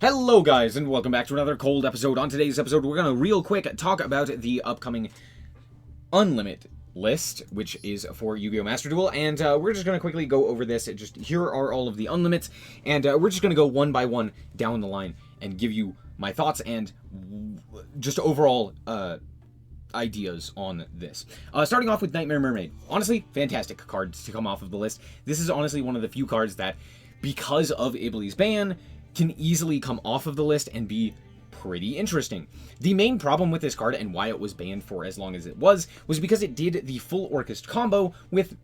Hello guys, and welcome back to another cold episode. On today's episode, we're going to real quick talk about the upcoming Unlimited list, which is for Yu-Gi-Oh! Master Duel, and we're just going to quickly go over this. Just here are all of the unlimits, and we're just going to go one by one down the line and give you my thoughts and just overall ideas on this. Starting off with Knightmare Mermaid. Honestly, fantastic cards to come off of the list. This is honestly one of the few cards that, because of Ibli's ban, can easily come off of the list and be pretty interesting. The main problem with this card and why it was banned for as long as it was because it did the full Orchest combo with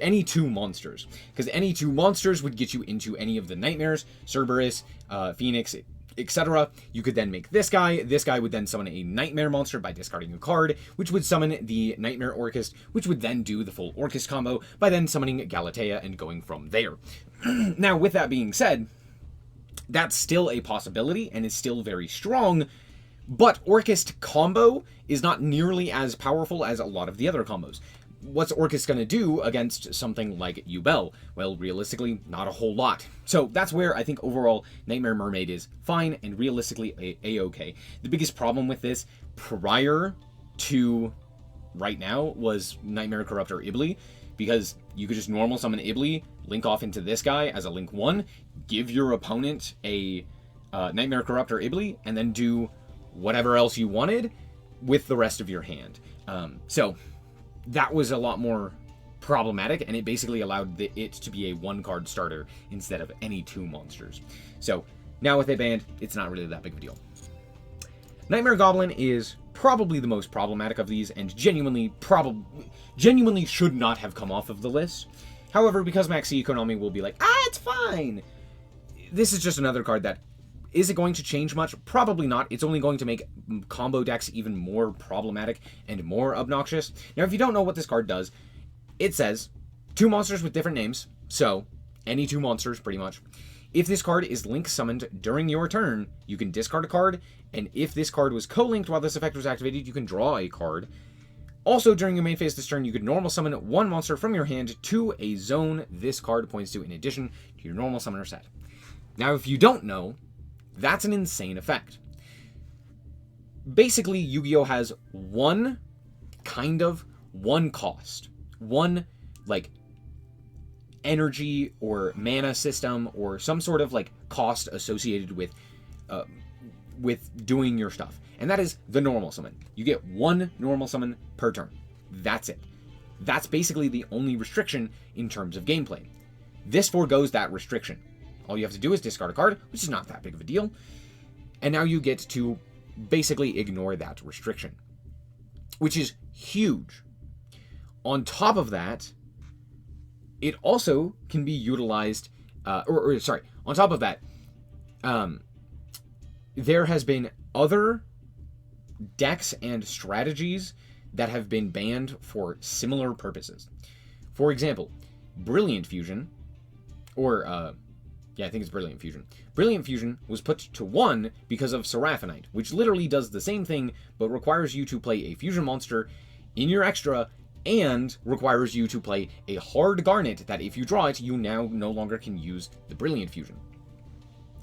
any two monsters. Because any two monsters would get you into any of the Nightmares, Cerberus, Phoenix, etc. You could then make this guy. This guy would then summon a Nightmare monster by discarding a card, which would summon the Knightmare Orchest, which would then do the full Orchest combo by then summoning Galatea and going from there. Now, with that being said, that's still a possibility and is still very strong, but Orchest combo is not nearly as powerful as a lot of the other combos. What's Orchest going to do against something like Duel? Well, realistically, not a whole lot. So that's where I think overall Knightmare Mermaid is fine and realistically a-okay. The biggest problem with this prior to right now was Nightmare Corruptor Ibli, because you could just normal summon Ibli, link off into this guy as a link 1, give your opponent a Nightmare Corruptor Ibli, and then do whatever else you wanted with the rest of your hand. So that was a lot more problematic, and it basically allowed it to be a one-card starter instead of any two monsters. So now with it banned, it's not really that big of a deal. Knightmare Goblin is probably the most problematic of these, and genuinely should not have come off of the list. However, because Maxi Konami will be like, it's fine, this is just another card that, is it going to change much? Probably not. It's only going to make combo decks even more problematic and more obnoxious. Now, if you don't know what this card does, it says two monsters with different names, so any two monsters, pretty much. If this card is link summoned during your turn, you can discard a card, and if this card was co-linked while this effect was activated, you can draw a card. Also, during your main phase this turn, you could normal summon one monster from your hand to a zone this card points to in addition to your normal summoner set. Now, if you don't know, that's an insane effect. Basically, Yu-Gi-Oh! Has one cost. One, energy or mana system or some sort of, cost associated with doing your stuff. And that is the normal summon. You get one normal summon per turn. That's it. That's basically the only restriction in terms of gameplay. This foregoes that restriction. All you have to do is discard a card, which is not that big of a deal. And now you get to basically ignore that restriction, which is huge. On top of that, it also can be utilized, on top of that, there has been other decks and strategies that have been banned for similar purposes. For example, Brilliant Fusion, I think it's Brilliant Fusion. Brilliant Fusion was put to 1 because of Seraphinite, which literally does the same thing, but requires you to play a fusion monster in your extra, and requires you to play a hard Garnet that if you draw it, you now no longer can use the Brilliant Fusion.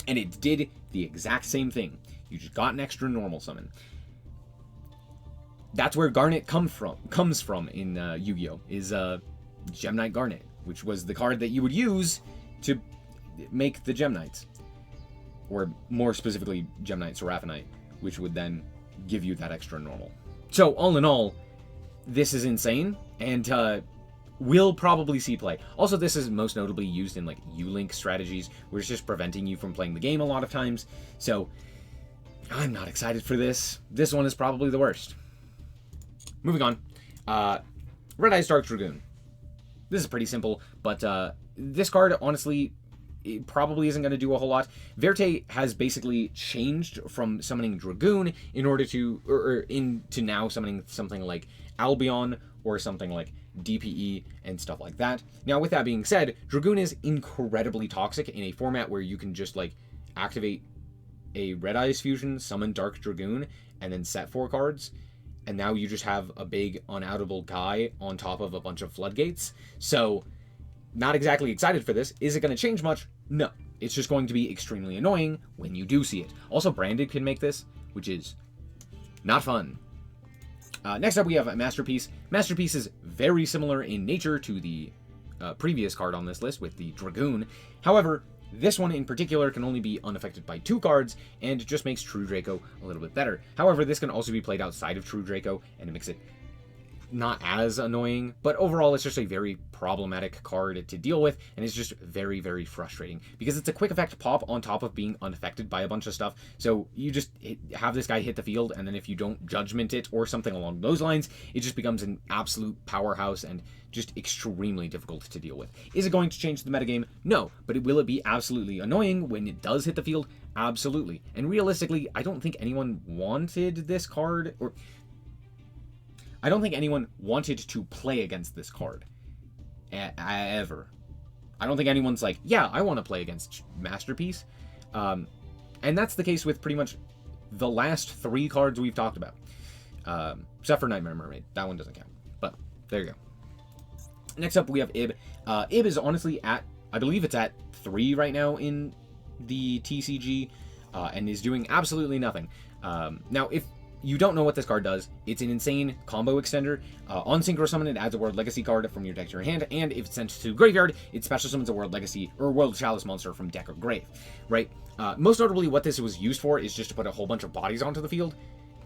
And it did the exact same thing. You just got an extra normal summon. That's where Garnet comes from in Yu-Gi-Oh! Is Gem Knight Garnet, which was the card that you would use to make the Gem Knights. Or more specifically, Gem Knight Seraphinite, which would then give you that extra normal. So, all in all, this is insane, and we'll probably see play. Also, this is most notably used in, U-Link strategies, where it's just preventing you from playing the game a lot of times. So, I'm not excited for this. This one is probably the worst. Moving on. Red Eyes Dark Dragoon. This is pretty simple, but this card, honestly, it probably isn't going to do a whole lot. Verte has basically changed from summoning Dragoon in order to, into now summoning something like Albion or something like DPE and stuff like that. Now, with that being said, Dragoon is incredibly toxic in a format where you can just, activate a Red Eyes Fusion, summon Dark Dragoon, and then set 4 cards. And now you just have a big unoutable guy on top of a bunch of floodgates. So, not exactly excited for this. Is it going to change much? No. it's just going to be extremely annoying when you do see it. Also, Branded can make this, which is not fun. Next up, we have Masterpiece. Masterpiece is very similar in nature to the previous card on this list with the Dragoon. However, this one in particular can only be unaffected by 2 cards, and it just makes True Draco a little bit better. However, this can also be played outside of True Draco, and it makes it not as annoying, but overall it's just a very problematic card to deal with, and it's just very, very frustrating, because it's a quick effect pop on top of being unaffected by a bunch of stuff. So you just have this guy hit the field, and then if you don't judgment it or something along those lines, it just becomes an absolute powerhouse and just extremely difficult to deal with. Is it going to change the metagame? No, but will it be absolutely annoying when it does hit the field? Absolutely. And realistically, I don't think anyone wanted this card, or I don't think anyone wanted to play against this card. Ever. I don't think anyone's like, yeah, I want to play against Masterpiece. And that's the case with pretty much the last 3 cards we've talked about. Except for Knightmare Mermaid. That one doesn't count. But there you go. Next up, we have Ib. Ib is honestly at, I believe it's at 3 right now in the TCG, and is doing absolutely nothing. Now, if you don't know what this card does, it's an insane combo extender. On Synchro Summon, it adds a World Legacy card from your deck to your hand, and if it's sent to Graveyard, it special summons a World Legacy or World Chalice monster from deck or grave, right? Most notably, what this was used for is just to put a whole bunch of bodies onto the field.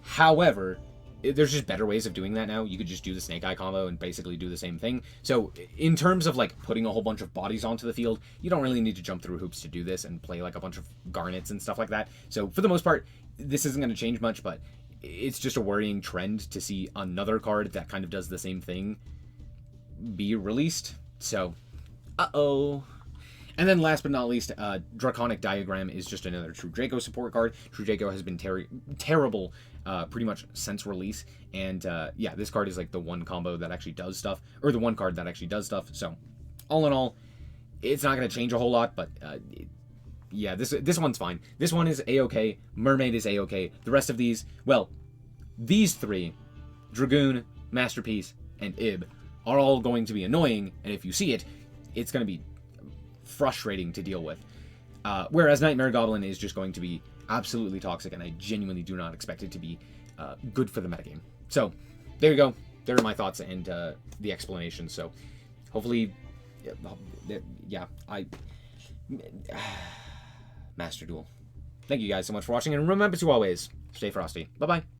However, there's just better ways of doing that now. You could just do the Snake Eye combo and basically do the same thing. So in terms of like putting a whole bunch of bodies onto the field, you don't really need to jump through hoops to do this and play like a bunch of garnets and stuff like that. So for the most part, this isn't going to change much, but it's just a worrying trend to see another card that kind of does the same thing be released. So, uh-oh. And then last but not least, Draconic Diagram is just another True Draco support card. True Draco has been terrible pretty much since release. And yeah, this card is like the one combo that actually does stuff, or the one card that actually does stuff. So all in all, it's not going to change a whole lot, but yeah, this one's fine. This one is A-okay. Mermaid is A-okay. The rest of these, well, these 3, Dragoon, Masterpiece, and Ib, are all going to be annoying, and if you see it, it's going to be frustrating to deal with. Whereas Knightmare Goblin is just going to be absolutely toxic, and I genuinely do not expect it to be good for the metagame. So, there you go. There are my thoughts and the explanation. So, hopefully, yeah, Master Duel. Thank you guys so much for watching, and remember to always stay frosty. Bye-bye.